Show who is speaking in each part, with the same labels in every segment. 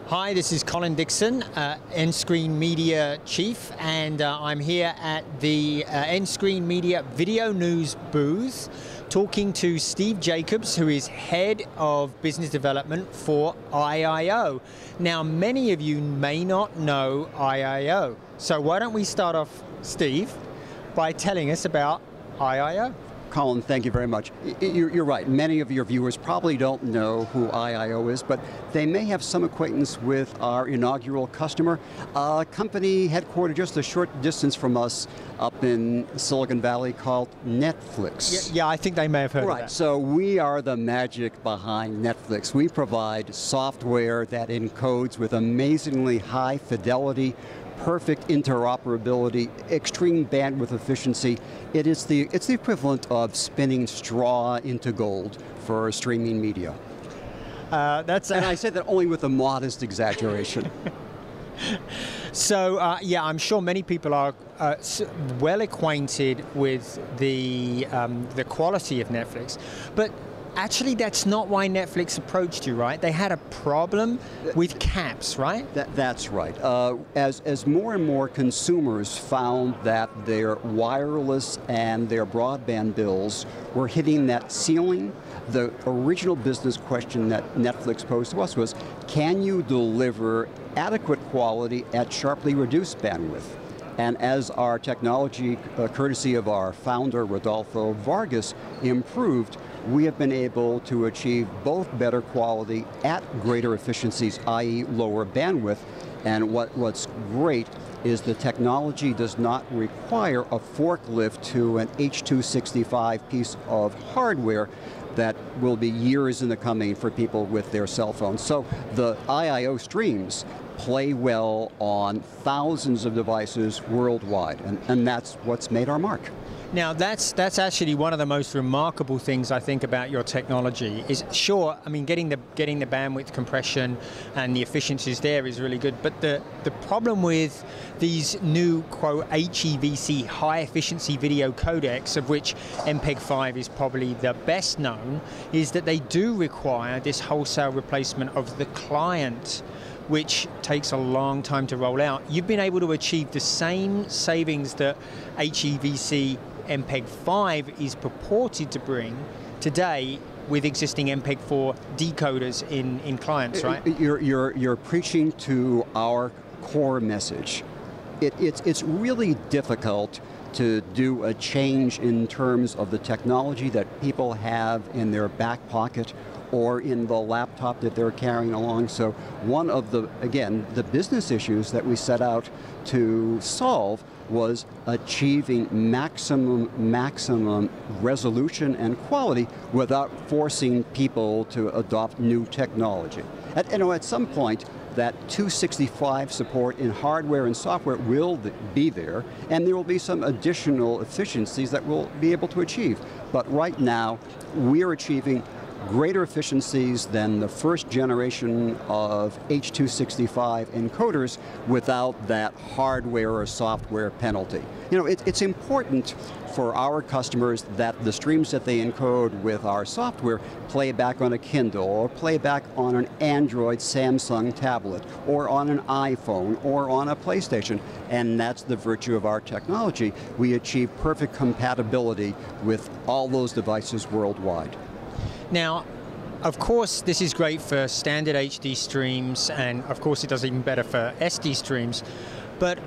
Speaker 1: Hi, this is Colin Dixon, N-Screen Media Chief, and I'm here at the N-Screen Media Video News booth talking to Steve Jacobs, who is Head of Business Development for EyeIO. Now, many of you may not know EyeIO, so why don't we start off, Steve, by telling us about EyeIO.
Speaker 2: Colin, thank you very much. You're right, many of your viewers probably don't know who EyeIO is, but they may have some acquaintance with our inaugural customer, a company headquartered just a short distance from us up in Silicon Valley called Netflix.
Speaker 1: Yeah, I think they may have heard of that.
Speaker 2: Right, so we are the magic behind Netflix. We provide software that encodes with amazingly high fidelity, perfect interoperability, extreme bandwidth efficiency. It's the equivalent of spinning straw into gold for streaming media. And I say that only with a modest exaggeration.
Speaker 1: So, yeah, I'm sure many people are well acquainted with the quality of Netflix, but actually, that's not why Netflix approached you, right? They had a problem with caps, right?
Speaker 2: That's right. As more and more consumers found that their wireless and their broadband bills were hitting that ceiling, the original business question that Netflix posed to us was, can you deliver adequate quality at sharply reduced bandwidth? And as our technology, courtesy of our founder, Rodolfo Vargas, improved, we have been able to achieve both better quality at greater efficiencies, i.e. lower bandwidth. And what's great is the technology does not require a forklift to an H.265 piece of hardware that will be years in the coming for people with their cell phones. So the EyeIO streams play well on thousands of devices worldwide, and that's what's made our mark.
Speaker 1: Now, that's actually one of the most remarkable things I think about your technology is, sure, I mean, getting the bandwidth compression and the efficiencies there is really good, but the problem with these new, quote, HEVC, high efficiency video codecs, of which MPEG-5 is probably the best known, is that they do require this wholesale replacement of the client, which takes a long time to roll out. You've been able to achieve the same savings that HEVC MPEG-5 is purported to bring today with existing MPEG-4 decoders in clients, right?
Speaker 2: You're preaching to our core message. It's really difficult to do a change in terms of the technology that people have in their back pocket or in the laptop that they're carrying along. So one of the business issues that we set out to solve was achieving maximum resolution and quality without forcing people to adopt new technology. At some point, that 265 support in hardware and software will be there, and there will be some additional efficiencies that we'll be able to achieve. But right now, we're achieving greater efficiencies than the first generation of H.265 encoders without that hardware or software penalty. You know, it's important for our customers that the streams that they encode with our software play back on a Kindle, or play back on an Android Samsung tablet, or on an iPhone, or on a PlayStation, and that's the virtue of our technology. We achieve perfect compatibility with all those devices worldwide.
Speaker 1: Now, of course, this is great for standard HD streams, and of course it does even better for SD streams, but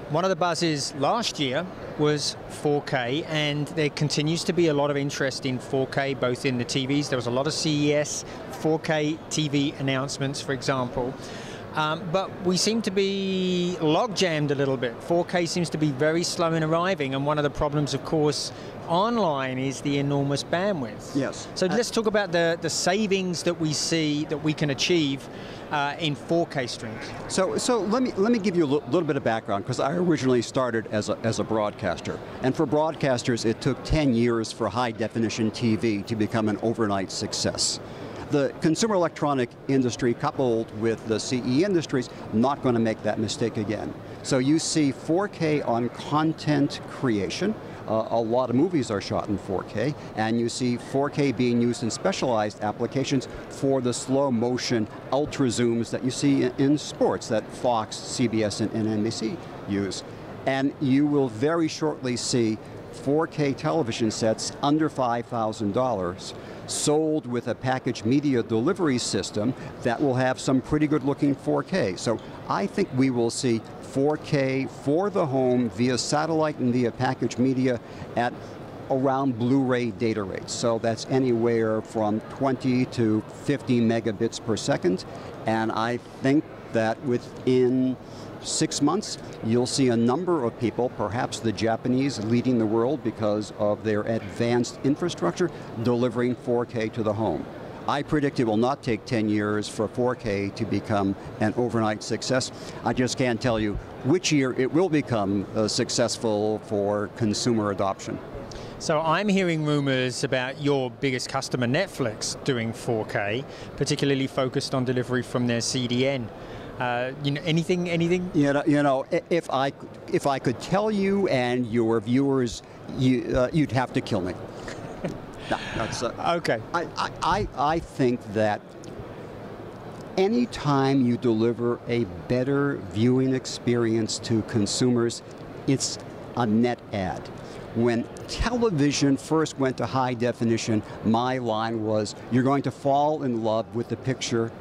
Speaker 1: one of the buzzes last year was 4K, and there continues to be a lot of interest in 4K, both in the TVs. There was a lot of CES 4K TV announcements, for example. But we seem to be log-jammed a little bit. 4K seems to be very slow in arriving, and one of the problems, of course, online is the enormous bandwidth.
Speaker 2: Yes.
Speaker 1: So let's talk about the savings that we see that we can achieve in 4K streams.
Speaker 2: So let me give you a little bit of background, because I originally started as a broadcaster, and for broadcasters it took 10 years for high definition TV to become an overnight success. The consumer electronic industry coupled with the CE industries not going to make that mistake again. So you see 4K on content creation, a lot of movies are shot in 4K, and you see 4K being used in specialized applications for the slow motion ultra zooms that you see in sports that Fox, CBS, and NBC use. And you will very shortly see 4K television sets under $5,000 sold with a packaged media delivery system that will have some pretty good looking 4K. So I think we will see 4K for the home via satellite and via packaged media at around Blu-ray data rates. So that's anywhere from 20 to 50 megabits per second. And I think that within 6 months, you'll see a number of people, perhaps the Japanese leading the world because of their advanced infrastructure, delivering 4K to the home. I predict it will not take 10 years for 4K to become an overnight success. I just can't tell you which year it will become successful for consumer adoption.
Speaker 1: So I'm hearing rumors about your biggest customer, Netflix, doing 4K, particularly focused on delivery from their CDN. Anything?
Speaker 2: If I could tell you and your viewers, you'd have to kill me. No, that's,
Speaker 1: okay.
Speaker 2: I think that anytime you deliver a better viewing experience to consumers, it's a net add. When television first went to high definition, my line was, you're going to fall in love with the picture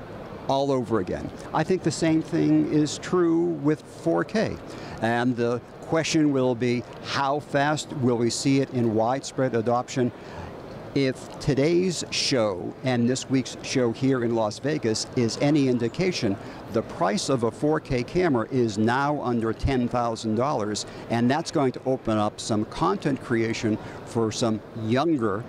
Speaker 2: all over again. I think the same thing is true with 4K. And the question will be, how fast will we see it in widespread adoption? If today's show and this week's show here in Las Vegas is any indication, the price of a 4K camera is now under $10,000, and that's going to open up some content creation for some younger,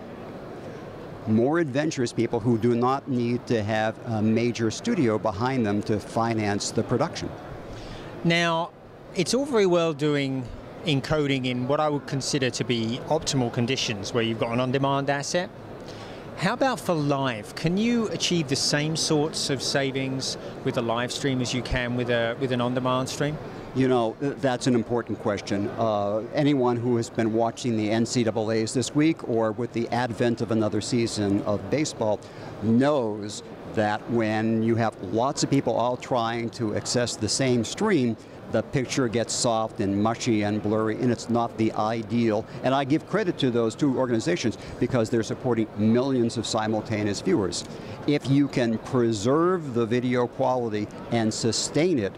Speaker 2: more adventurous people who do not need to have a major studio behind them to finance the production.
Speaker 1: Now, it's all very well doing encoding in what I would consider to be optimal conditions, where you've got an on-demand asset. How about for live? Can you achieve the same sorts of savings with a live stream as you can with an on-demand stream?
Speaker 2: You know, that's an important question. Anyone who has been watching the NCAAs this week or with the advent of another season of baseball knows that when you have lots of people all trying to access the same stream, the picture gets soft and mushy and blurry, and it's not the ideal. And I give credit to those two organizations because they're supporting millions of simultaneous viewers. If you can preserve the video quality and sustain it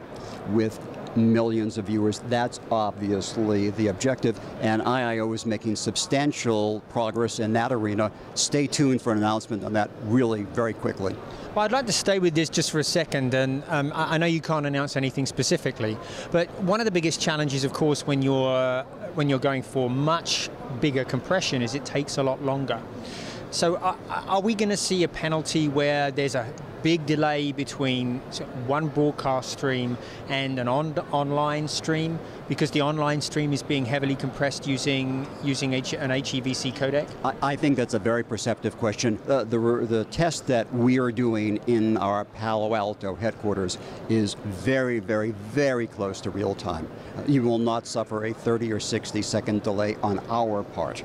Speaker 2: with millions of viewers, that's obviously the objective, and EyeIO is making substantial progress in that arena. Stay tuned for an announcement on that really very quickly.
Speaker 1: Well, I'd like to stay with this just for a second, and I know you can't announce anything specifically, but one of the biggest challenges, of course, when you're going for much bigger compression is it takes a lot longer. So are we going to see a penalty where there's a big delay between one broadcast stream and an online stream because the online stream is being heavily compressed using an HEVC codec?
Speaker 2: I think that's a very perceptive question. The test that we are doing in our Palo Alto headquarters is very, very, very close to real time. You will not suffer a 30 or 60 second delay on our part.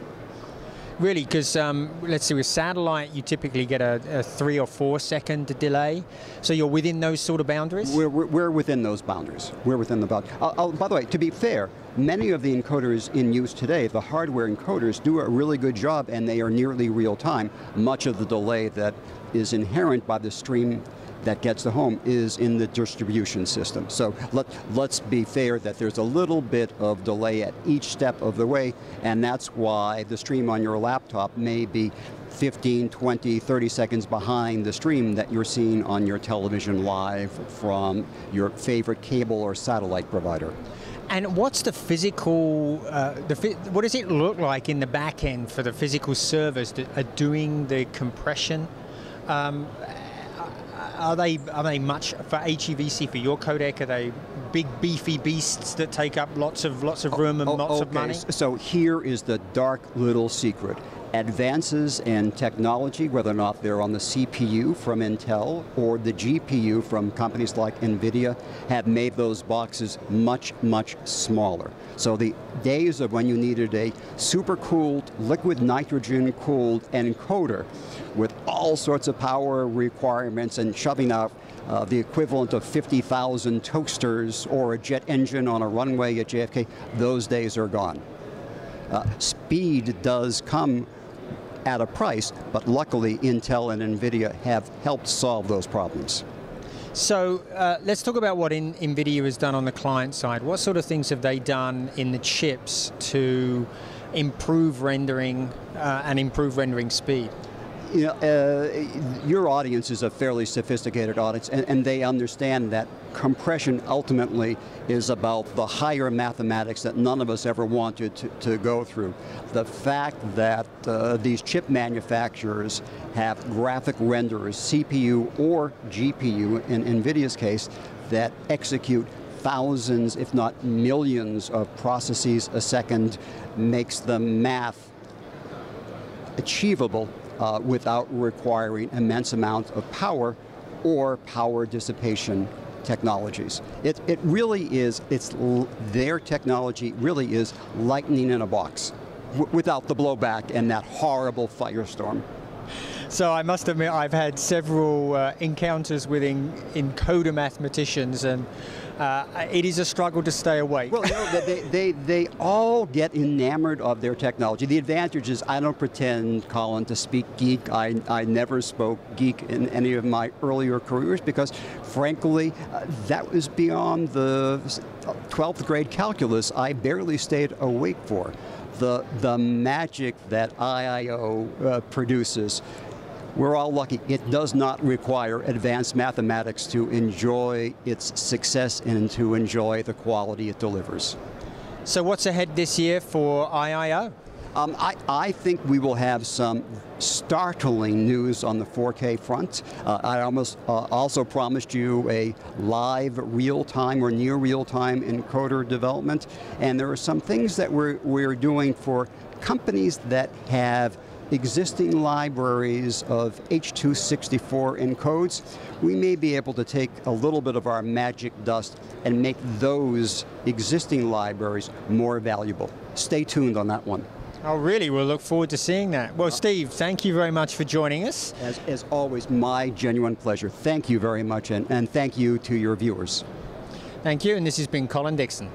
Speaker 1: Really, because let's see, with satellite, you typically get a 3 or 4 second delay. So you're within those sort of boundaries?
Speaker 2: We're within those boundaries. We're within the boundaries. By the way, to be fair, many of the encoders in use today, the hardware encoders, do a really good job, and they are nearly real time. Much of the delay that is inherent by the stream that gets to home is in the distribution system. So let's be fair that there's a little bit of delay at each step of the way, and that's why the stream on your laptop may be 15, 20, 30 seconds behind the stream that you're seeing on your television live from your favorite cable or satellite provider.
Speaker 1: And what's the physical, what does it look like in the back end for the physical servers that are doing the compression? Are they much, for HEVC, for your codec, are they big beefy beasts that take up lots of room and lots of money?
Speaker 2: So here is the dark little secret. advances in technology, whether or not they're on the CPU from Intel or the GPU from companies like NVIDIA, have made those boxes much, much smaller. So the days of when you needed a super-cooled, liquid nitrogen-cooled encoder with all sorts of power requirements and shoving out the equivalent of 50,000 toasters or a jet engine on a runway at JFK, those days are gone. Speed does come at a price, but luckily Intel and NVIDIA have helped solve those problems.
Speaker 1: So let's talk about what NVIDIA has done on the client side. What sort of things have they done in the chips to improve rendering and improve rendering speed?
Speaker 2: You know, your audience is a fairly sophisticated audience, and they understand that compression ultimately is about the higher mathematics that none of us ever wanted to go through. The fact that these chip manufacturers have graphic renderers, CPU or GPU, in NVIDIA's case, that execute thousands, if not millions, of processes a second makes the math achievable without requiring immense amounts of power or power dissipation technologies. It really is, their technology really is lightning in a box without the blowback and that horrible firestorm.
Speaker 1: So I must admit I've had several encounters with encoder mathematicians, and it is a struggle to stay awake.
Speaker 2: Well, you know, they all get enamored of their technology. The advantage is I don't pretend, Colin, to speak geek. I never spoke geek in any of my earlier careers because, frankly, that was beyond the 12th grade calculus I barely stayed awake for. The magic that EyeIO produces, we're all lucky. It does not require advanced mathematics to enjoy its success and to enjoy the quality it delivers.
Speaker 1: So what's ahead this year for EyeIO?
Speaker 2: I think we will have some startling news on the 4K front. I also promised you a live real-time or near real-time encoder development, and there are some things that we're doing for companies that have existing libraries of H.264 encodes. We may be able to take a little bit of our magic dust and make those existing libraries more valuable. Stay tuned on that one.
Speaker 1: Oh, really? We'll look forward to seeing that. Well, Steve, thank you very much for joining us.
Speaker 2: As always, my genuine pleasure. Thank you very much, and thank you to your viewers.
Speaker 1: Thank you, and this has been Colin Dixon.